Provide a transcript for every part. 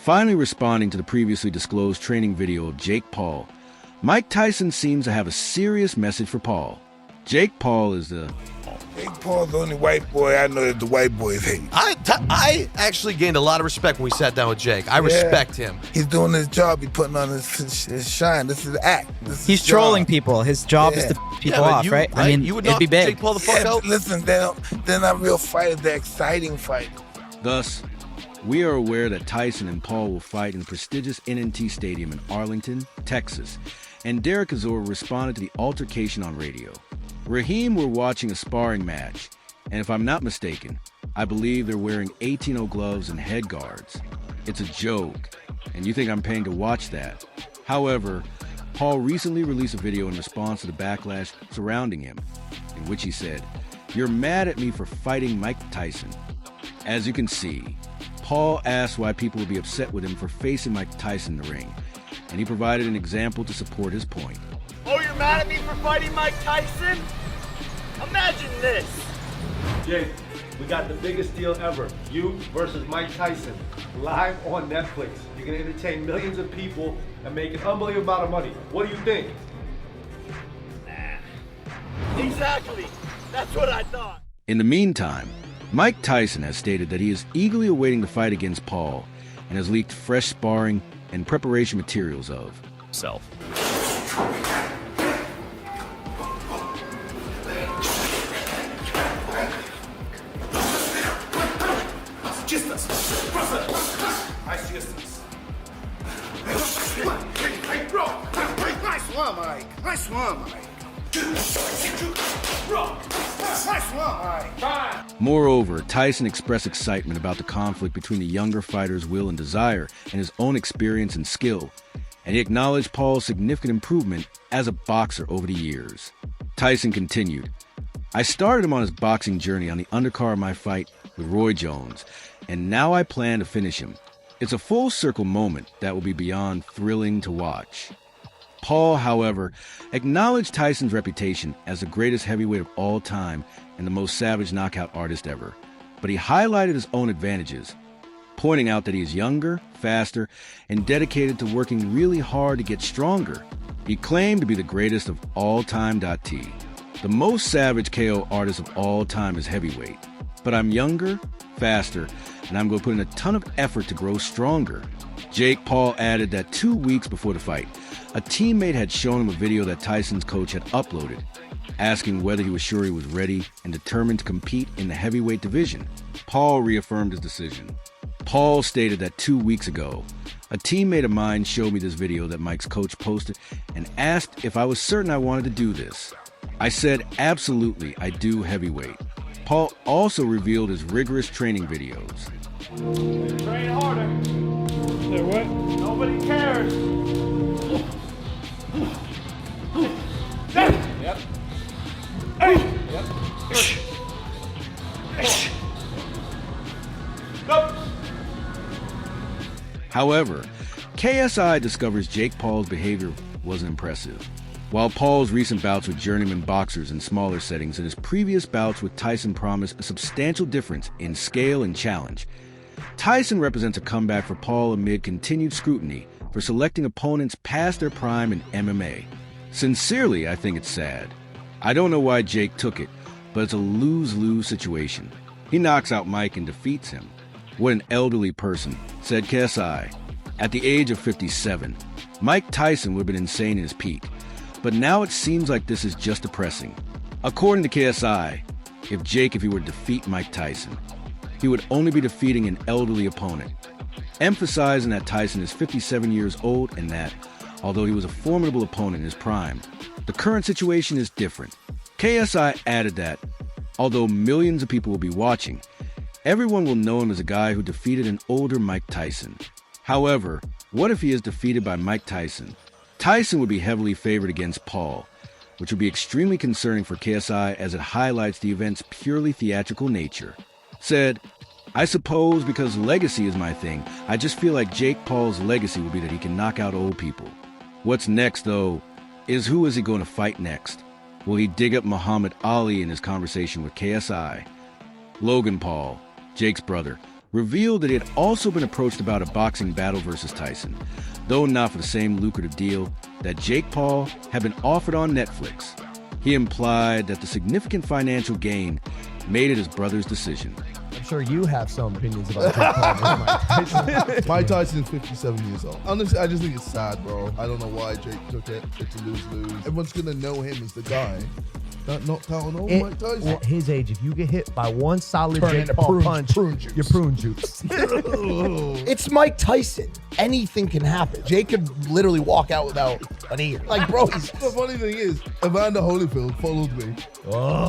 Finally responding to the previously disclosed training video of Jake Paul, Mike Tyson seems to have a serious message for Paul. Jake Paul is the... Jake Paul's the only white boy I know that the white boys hate. I actually gained a lot of respect when we sat down with Jake. I respect him. He's doing his job. He's putting on his shine. This is the act. He's trolling people. His job is to f people off, right? I mean, you would it'd knock be big. Jake Paul the fuck out? Listen, they're not real fighters. They're exciting fighters. Thus, we are aware that Tyson and Paul will fight in the prestigious NNT Stadium in Arlington, Texas, and Derek Azor responded to the altercation on radio. Raheem were watching a sparring match, and if I'm not mistaken, I believe they're wearing 18-0 gloves and head guards. It's a joke, and you think I'm paying to watch that. However, Paul recently released a video in response to the backlash surrounding him, in which he said, "You're mad at me for fighting Mike Tyson." As you can see, Paul asked why people would be upset with him for facing Mike Tyson in the ring, and he provided an example to support his point. Oh, you're mad at me for fighting Mike Tyson? Imagine this. Jake, we got the biggest deal ever. You versus Mike Tyson, live on Netflix. You're gonna entertain millions of people and make an unbelievable amount of money. What do you think? Exactly. That's what I thought. In the meantime, Mike Tyson has stated that he is eagerly awaiting the fight against Paul and has leaked fresh sparring and preparation materials of self. Nice one, Mike. Nice one, Mike. Moreover, Tyson expressed excitement about the conflict between the younger fighter's will and desire and his own experience and skill, and he acknowledged Paul's significant improvement as a boxer over the years. Tyson continued, "I started him on his boxing journey on the undercard of my fight with Roy Jones, and now I plan to finish him. It's a full circle moment that will be beyond thrilling to watch." Paul, however, acknowledged Tyson's reputation as the greatest heavyweight of all time and the most savage knockout artist ever, but he highlighted his own advantages, pointing out that he is younger, faster, and dedicated to working really hard to get stronger. He claimed to be the greatest of all time. The most savage KO artist of all time is heavyweight, but I'm younger, faster, and I'm going to put in a ton of effort to grow stronger. Jake Paul added that 2 weeks before the fight, a teammate had shown him a video that Tyson's coach had uploaded, asking whether he was sure he was ready and determined to compete in the heavyweight division. Paul reaffirmed his decision. Paul stated that 2 weeks ago, a teammate of mine showed me this video that Mike's coach posted and asked if I was certain I wanted to do this. I said, absolutely, I do heavyweight. Paul also revealed his rigorous training videos. Train harder. Say what? Nobody cares. Yep. Yep. Go. However, KSI discovers Jake Paul's behavior wasn't impressive. While Paul's recent bouts with journeyman boxers in smaller settings and his previous bouts with Tyson promised a substantial difference in scale and challenge, Tyson represents a comeback for Paul amid continued scrutiny for selecting opponents past their prime in MMA. Sincerely, I think it's sad. I don't know why Jake took it, but it's a lose-lose situation. He knocks out Mike and defeats him. What an elderly person, said KSI. At the age of 57, Mike Tyson would have been insane in his peak. But now it seems like this is just depressing. According to KSI, if he were to defeat Mike Tyson, he would only be defeating an elderly opponent, emphasizing that Tyson is 57 years old and that, although he was a formidable opponent in his prime, the current situation is different. KSI added that, although millions of people will be watching, everyone will know him as a guy who defeated an older Mike Tyson. However, what if he is defeated by Mike Tyson? Tyson would be heavily favored against Paul, which would be extremely concerning for KSI as it highlights the event's purely theatrical nature. Said, I suppose because legacy is my thing, I just feel like Jake Paul's legacy will be that he can knock out old people. What's next, though, is who is he going to fight next? Will he dig up Muhammad Ali in his conversation with KSI? Logan Paul, Jake's brother, revealed that he had also been approached about a boxing battle versus Tyson, though not for the same lucrative deal, that Jake Paul had been offered on Netflix. He implied that the significant financial gain made it his brother's decision. I'm sure you have some opinions about Jake Paul and Mike Tyson. Mike Tyson is 57 years old. Honestly, I just think it's sad, bro. I don't know why Jake took it. It's a lose-lose. Everyone's going to know him as the guy that knocked out on old Mike Tyson. At his age, if you get hit by one solid Turn Jake into Paul prune- punch, prune juice. you're prune juice. It's Mike Tyson. Anything can happen. Jake could literally walk out without an ear. Like, bro, he's... The funny thing is, Evander Holyfield followed me.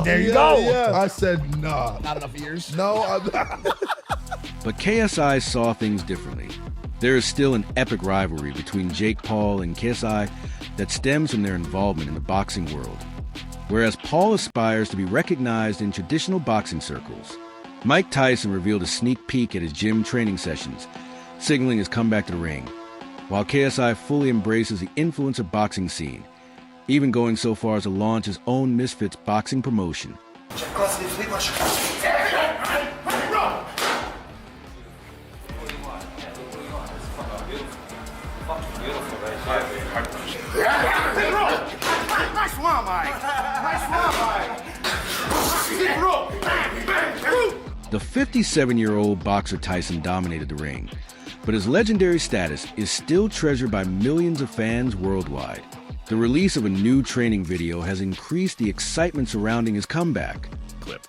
There you go. Yeah. I said, nah. Not enough ears. No, I'm But KSI saw things differently. There is still an epic rivalry between Jake Paul and KSI that stems from their involvement in the boxing world. Whereas Paul aspires to be recognized in traditional boxing circles, Mike Tyson revealed a sneak peek at his gym training sessions, signaling his comeback to the ring, while KSI fully embraces the influence of boxing scene, even going so far as to launch his own Misfits boxing promotion. Nice one, Mike. Nice one, Mike. The 57-year-old boxer Tyson dominated the ring, but his legendary status is still treasured by millions of fans worldwide. The release of a new training video has increased the excitement surrounding his comeback. Clip.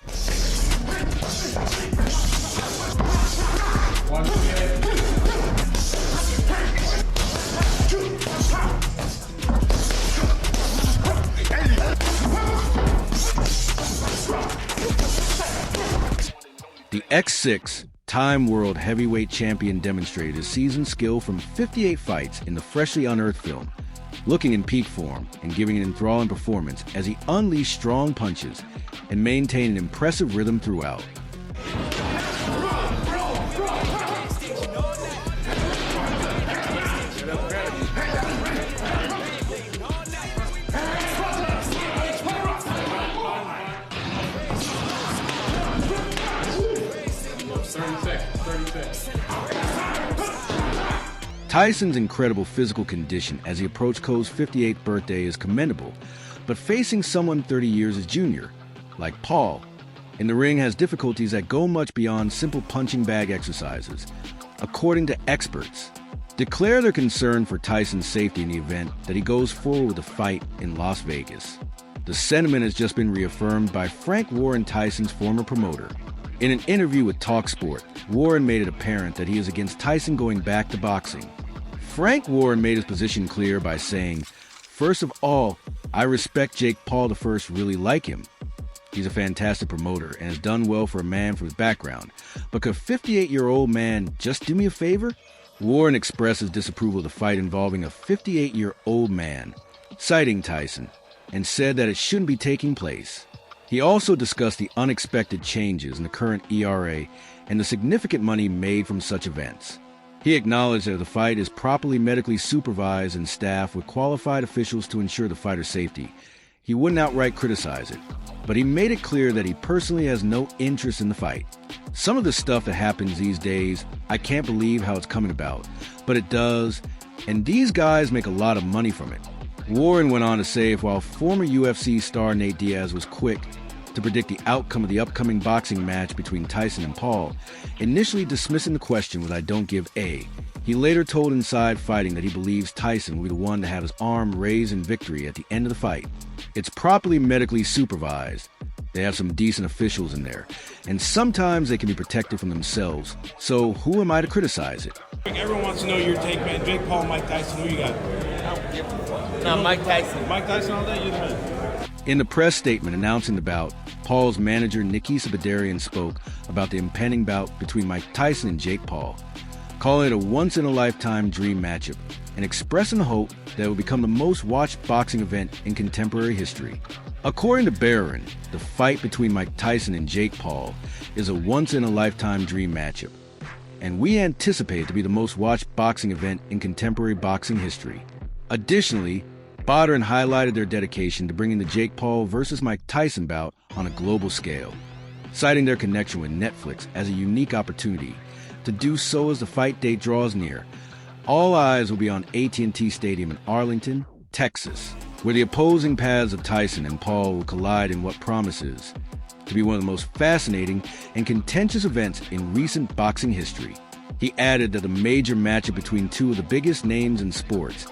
The X6 Time World Heavyweight Champion demonstrated his seasoned skill from 58 fights in the freshly unearthed film, looking in peak form and giving an enthralling performance as he unleashed strong punches and maintained an impressive rhythm throughout. Tyson's incredible physical condition as he approached Cole's 58th birthday is commendable, but facing someone 30 years his junior, like Paul, in the ring has difficulties that go much beyond simple punching bag exercises, according to experts. Declare their concern for Tyson's safety in the event that he goes forward with the fight in Las Vegas. The sentiment has just been reaffirmed by Frank Warren, Tyson's former promoter. In an interview with TalkSport, Warren made it apparent that he is against Tyson going back to boxing. Frank Warren made his position clear by saying, "First of all, I respect Jake Paul to first really like him. He's a fantastic promoter and has done well for a man from his background. But could a 58-year-old man just do me a favor?" Warren expressed his disapproval of the fight involving a 58-year-old man, citing Tyson, and said that it shouldn't be taking place. He also discussed the unexpected changes in the current ERA and the significant money made from such events. He acknowledged that the fight is properly medically supervised and staffed with qualified officials to ensure the fighter's safety. He wouldn't outright criticize it, but he made it clear that he personally has no interest in the fight. Some of the stuff that happens these days, I can't believe how it's coming about, but it does, and these guys make a lot of money from it. Warren went on to say if while former UFC star Nate Diaz was quick to predict the outcome of the upcoming boxing match between Tyson and Paul, initially dismissing the question with "I don't give a," he later told Inside Fighting that he believes Tyson will be the one to have his arm raised in victory at the end of the fight. It's properly medically supervised. They have some decent officials in there, and sometimes they can be protected from themselves, so who am I to criticize it? Everyone wants to know your take, man. Jake Paul, Mike Tyson, who you got? No, Mike Tyson. Mike Tyson all day? You're the man. In the press statement announcing the bout, Paul's manager Nikisa Badarian spoke about the impending bout between Mike Tyson and Jake Paul, calling it a once-in-a-lifetime dream matchup and expressing the hope that it will become the most watched boxing event in contemporary history. According to Barron, the fight between Mike Tyson and Jake Paul is a once-in-a-lifetime dream matchup, and we anticipate it to be the most watched boxing event in contemporary boxing history. Additionally, Badarian highlighted their dedication to bringing the Jake Paul versus Mike Tyson bout on a global scale, citing their connection with Netflix as a unique opportunity to do so as the fight date draws near. All eyes will be on AT&T Stadium in Arlington, Texas, where the opposing paths of Tyson and Paul will collide in what promises to be one of the most fascinating and contentious events in recent boxing history. He added that a major matchup between two of the biggest names in sports,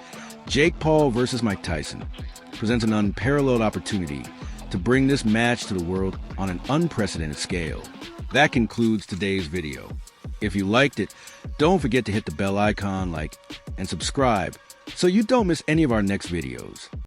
Jake Paul versus Mike Tyson, presents an unparalleled opportunity to bring this match to the world on an unprecedented scale. That concludes today's video. If you liked it, don't forget to hit the bell icon, like, and subscribe so you don't miss any of our next videos.